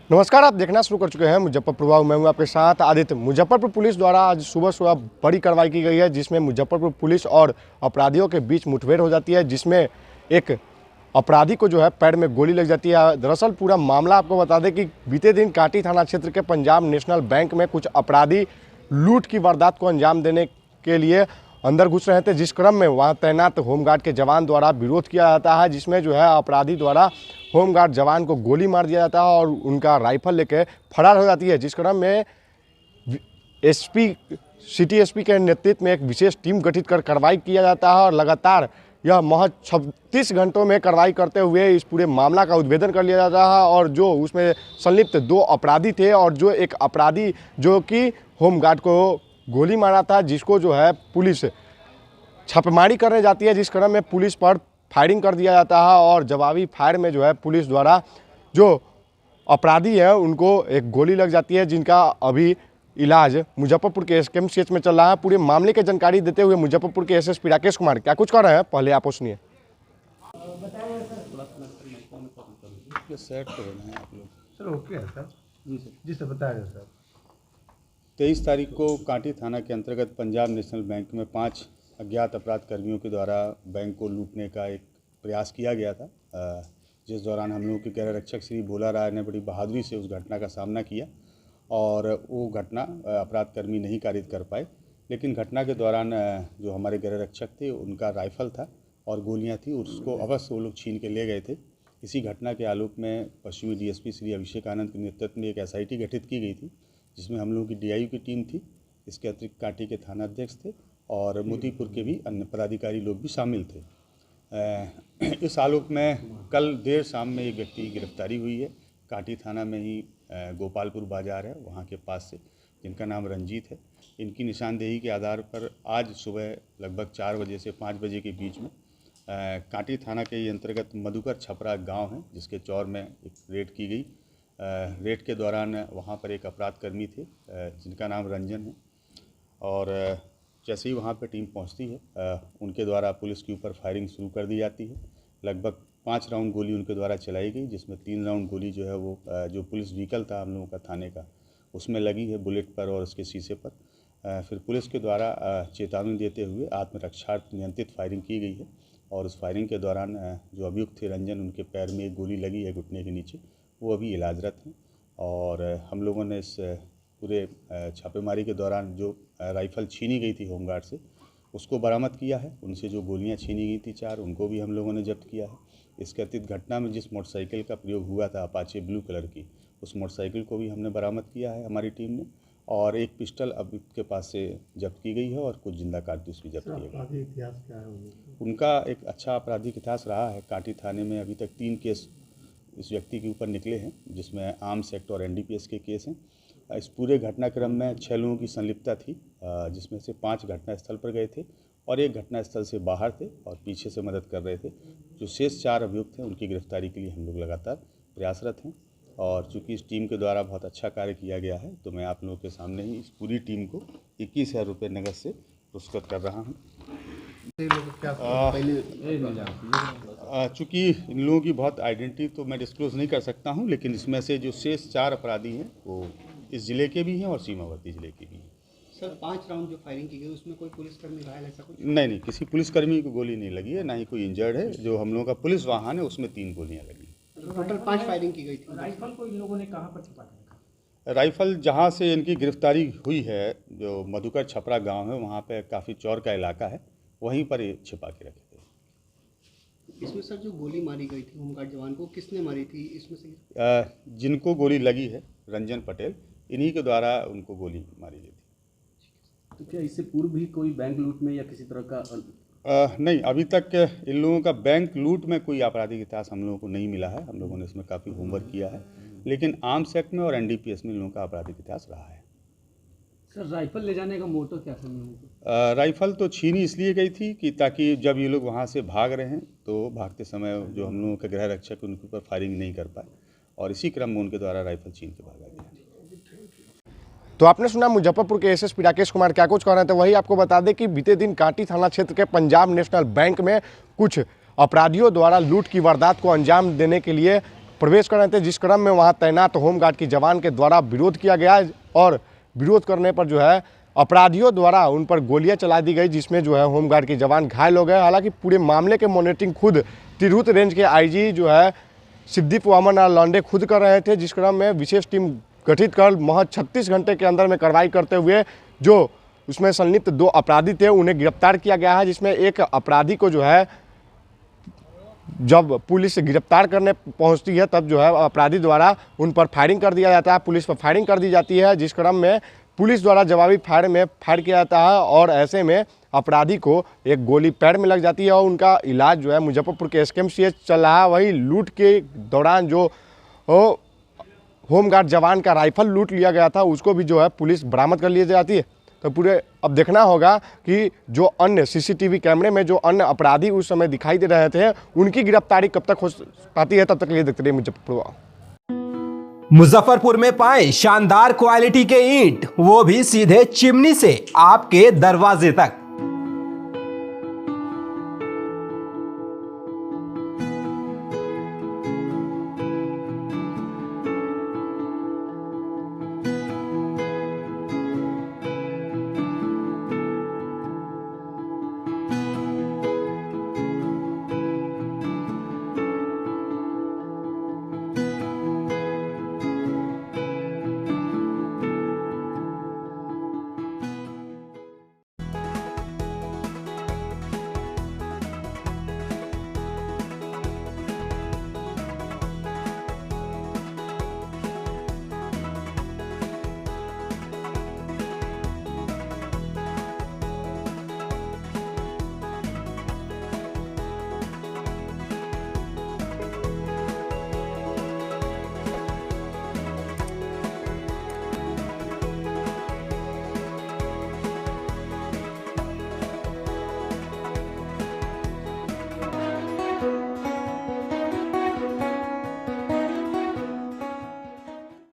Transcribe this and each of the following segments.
नमस्कार, आप देखना शुरू कर चुके हैं मुजफ्फरपुर। मैं हूं आपके साथ आदित्य। मुजफ्फरपुर पुलिस द्वारा आज सुबह सुबह बड़ी कार्रवाई की गई है, जिसमें मुजफ्फरपुर पुलिस और अपराधियों के बीच मुठभेड़ हो जाती है, जिसमें एक अपराधी को जो है पैर में गोली लग जाती है। दरअसल पूरा मामला आपको बता दें कि बीते दिन काटी थाना क्षेत्र के पंजाब नेशनल बैंक में कुछ अपराधी लूट की वारदात को अंजाम देने के लिए अंदर घुस रहे थे, जिस क्रम में वहां तैनात होमगार्ड के जवान द्वारा विरोध किया जाता है, जिसमें जो है अपराधी द्वारा होमगार्ड जवान को गोली मार दिया जाता है और उनका राइफल लेकर फरार हो जाती है। जिस क्रम में सिटी एसपी के नेतृत्व में एक विशेष टीम गठित कर कार्रवाई किया जाता है और लगातार यह महज 36 घंटों में कार्रवाई करते हुए इस पूरे मामला का उद्भेदन कर लिया जाता है। और जो उसमें संलिप्त 2 अपराधी थे और जो एक अपराधी जो कि होमगार्ड को गोली मारा था, जिसको जो है पुलिस छापेमारी करने जाती है, जिस क्रम में पुलिस पर फायरिंग कर दिया जाता है और जवाबी फायर में जो है पुलिस द्वारा जो अपराधी है उनको एक गोली लग जाती है, जिनका अभी इलाज मुजफ्फरपुर के एसकेएमसीएच में चल रहा है। पूरे मामले की जानकारी देते हुए मुजफ्फरपुर के एसएसपी राकेश कुमार क्या कुछ कर रहे हैं, पहले आप सुनिए। सेट तो होना है आप लोग। सर ओके है सर। जी सर बता रहे सर। 23 तारीख को कांटी थाना के अंतर्गत पंजाब नेशनल बैंक में 5 अज्ञात अपराध कर्मियों के द्वारा बैंक को लूटने का एक प्रयास किया गया था, जिस दौरान हम लोगों के गृह रक्षक श्री भोला राय ने बड़ी बहादुरी से उस घटना का सामना किया और वो घटना अपराध कर्मी नहीं कारित कर पाए। लेकिन घटना के दौरान जो हमारे गृह रक्षक थे उनका राइफल था और गोलियां थी, उसको अवश्य वो लोग छीन के ले गए थे। इसी घटना के आलोक में पश्चिमी डीएसपी श्री अभिषेक आनंद के नेतृत्व में एक एसआईटी गठित की गई थी, जिसमें हम लोगों की डीआईयू की टीम थी। इसके अतिरिक्त कांटी के थाना अध्यक्ष थे और मोतीपुर के भी अन्य पदाधिकारी लोग भी शामिल थे। इस आलोक में कल देर शाम में एक व्यक्ति की गिरफ्तारी हुई है, कांटी थाना में ही गोपालपुर बाजार है वहाँ के पास से, जिनका नाम रंजीत है। इनकी निशानदेही के आधार पर आज सुबह लगभग 4 बजे से 5 बजे के बीच में कांटी थाना के अंतर्गत मधुकर छपरा गांव है, जिसके चौर में एक रेड की गई। रेड के दौरान वहां पर एक अपराध कर्मी थे जिनका नाम रंजन है, और जैसे ही वहां पर टीम पहुंचती है उनके द्वारा पुलिस के ऊपर फायरिंग शुरू कर दी जाती है। लगभग 5 राउंड गोली उनके द्वारा चलाई गई, जिसमें 3 राउंड गोली जो है वो जो पुलिस व्हीकल था हम लोगों का थाने का उसमें लगी है, बुलेट पर और उसके शीशे पर। फिर पुलिस के द्वारा चेतावनी देते हुए आत्मरक्षार्थ नियंत्रित फायरिंग की गई है और उस फायरिंग के दौरान जो अभियुक्त थे रंजन, उनके पैर में एक गोली लगी है घुटने के नीचे, वो अभी इलाजरत हैं। और हम लोगों ने इस पूरे छापेमारी के दौरान जो राइफ़ल छीनी गई थी होमगार्ड से उसको बरामद किया है। उनसे जो गोलियां छीनी गई थी 4, उनको भी हम लोगों ने जब्त किया है। इसके अतिरिक्त घटना में जिस मोटरसाइकिल का प्रयोग हुआ था अपाचे ब्लू कलर की, उस मोटरसाइकिल को भी हमने बरामद किया है हमारी टीम ने, और एक पिस्टल अभियुक्त के पास से जब्त की गई है और कुछ जिंदा कारतूस भी जब्त किए गए। इतिहास क्या है उनका एक अच्छा आपराधिक इतिहास रहा है। कांटी थाने में अभी तक 3 केस इस व्यक्ति के ऊपर निकले हैं, जिसमें आर्म्स एक्ट और एनडीपीएस के केस हैं। इस पूरे घटनाक्रम में 6 लोगों की संलिप्तता थी, जिसमें से 5 घटनास्थल पर गए थे और 1 घटनास्थल से बाहर थे और पीछे से मदद कर रहे थे। जो शेष 4 अभियुक्त हैं उनकी गिरफ्तारी के लिए हम लोग लगातार प्रयासरत हैं, और चूँकि इस टीम के द्वारा बहुत अच्छा कार्य किया गया है तो मैं आप लोगों के सामने ही इस पूरी टीम को 21,000 रुपये नगद से पुरस्कृत कर रहा हूँ। चूँकि इन लोगों की बहुत आइडेंटिटी तो मैं डिस्क्लोज़ नहीं कर सकता हूँ, लेकिन इसमें से जो शेष 4 अपराधी हैं वो इस ज़िले के भी हैं और सीमावर्ती ज़िले के भी हैं। सर 5 राउंड जो फायरिंग की गई उसमें कोई पुलिसकर्मी घायल ऐसा कुछ? नहीं, किसी पुलिसकर्मी को गोली नहीं लगी है, ना ही कोई इंजर्ड है। जो हम लोगों का पुलिस वाहन है उसमें 3 गोलियां लगी। टोटल 5 फायरिंग की गई थी। राइफल को इन लोगों ने कहाँ पर छिपा रखा? राइफल जहां से इनकी गिरफ्तारी हुई है, जो मधुकर छपरा गांव है, वहां पे काफ़ी चौर का इलाका है, वहीं पर ये छिपा के रखे थे। इसमें सर जो गोली मारी गई थी होमगार्ड जवान को, किसने मारी थी इसमें से? जिनको गोली लगी है रंजन पटेल, इन्हीं के द्वारा उनको गोली मारी गई थी। तो क्या इससे पूर्व भी कोई बैंक लूट में या किसी तरह का नहीं, अभी तक इन लोगों का बैंक लूट में कोई आपराधिक इतिहास हम लोगों को नहीं मिला है। हम लोगों ने इसमें काफ़ी होमवर्क किया है, लेकिन आर्म्स एक्ट में और एनडीपीएस में इन लोगों का आपराधिक इतिहास रहा है। सर राइफल ले जाने का मोटो क्या था? राइफ़ल तो छीनी इसलिए गई थी कि ताकि जब ये लोग वहाँ से भाग रहे हैं तो भागते समय जो हम लोगों के गृह रक्षक उनके ऊपर फायरिंग नहीं कर पाए, और इसी क्रम में उनके द्वारा राइफ़ल छीन के भागा गया। तो आपने सुना मुजफ्फरपुर के एसएसपी राकेश कुमार क्या कुछ कह रहे थे। वही आपको बता दें कि बीते दिन कांटी थाना क्षेत्र के पंजाब नेशनल बैंक में कुछ अपराधियों द्वारा लूट की वारदात को अंजाम देने के लिए प्रवेश कर रहे थे, जिस क्रम में वहां तैनात होमगार्ड के जवान के द्वारा विरोध किया गया और विरोध करने पर जो है अपराधियों द्वारा उन पर गोलियां चला दी गई, जिसमें जो है होमगार्ड के जवान घायल हो गए। हालांकि पूरे मामले के मॉनिटरिंग खुद तिरहुत रेंज के आईजी जो है सिद्दीप वामन लॉन्डे खुद कर रहे थे, जिस क्रम में विशेष टीम गठित कर महज 36 घंटे के अंदर में कार्रवाई करते हुए जो उसमें संलिप्त 2 अपराधी थे उन्हें गिरफ्तार किया गया है, जिसमें एक अपराधी को जो है जब पुलिस गिरफ्तार करने पहुंचती है तब जो है अपराधी द्वारा उन पर फायरिंग कर दिया जाता है, पुलिस पर फायरिंग कर दी जाती है, जिस क्रम में पुलिस द्वारा जवाबी फायर में फायर किया जाता है और ऐसे में अपराधी को एक गोली पैर में लग जाती है और उनका इलाज जो है मुजफ्फरपुर के SKMCH चल रहा है। वही लूट के दौरान जो होमगार्ड जवान का राइफल लूट लिया गया था उसको भी जो है पुलिस बरामद कर ली जाती है। तो पूरे अब देखना होगा कि जो अन्य CCTV कैमरे में जो अन्य अपराधी उस समय दिखाई दे रहे थे उनकी गिरफ्तारी कब तक हो पाती है, तब तक लिए देखते रहिए मुजफ्फरपुर। मुजफ्फरपुर में पाए शानदार क्वालिटी के ईंट, वो भी सीधे चिमनी से आपके दरवाजे तक।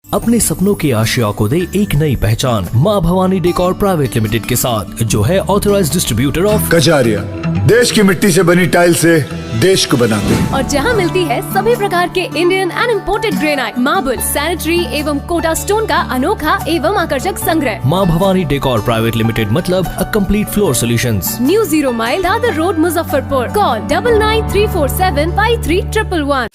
अपने सपनों की आशिया को दे एक नई पहचान माँ भवानी डेकोर प्राइवेट लिमिटेड के साथ, जो है ऑथराइज्ड डिस्ट्रीब्यूटर ऑफ कजारिया। देश की मिट्टी से बनी टाइल से देश को बनाते हैं और जहां मिलती है सभी प्रकार के Indian and imported granite, marble, sanitary एवं कोटा स्टोन का अनोखा एवं आकर्षक संग्रह। माँ भवानी डेकोर प्राइवेट लिमिटेड मतलब a complete floor solutions. New 0 mile Dadar road, Muzaffarpur. Call 9934753111।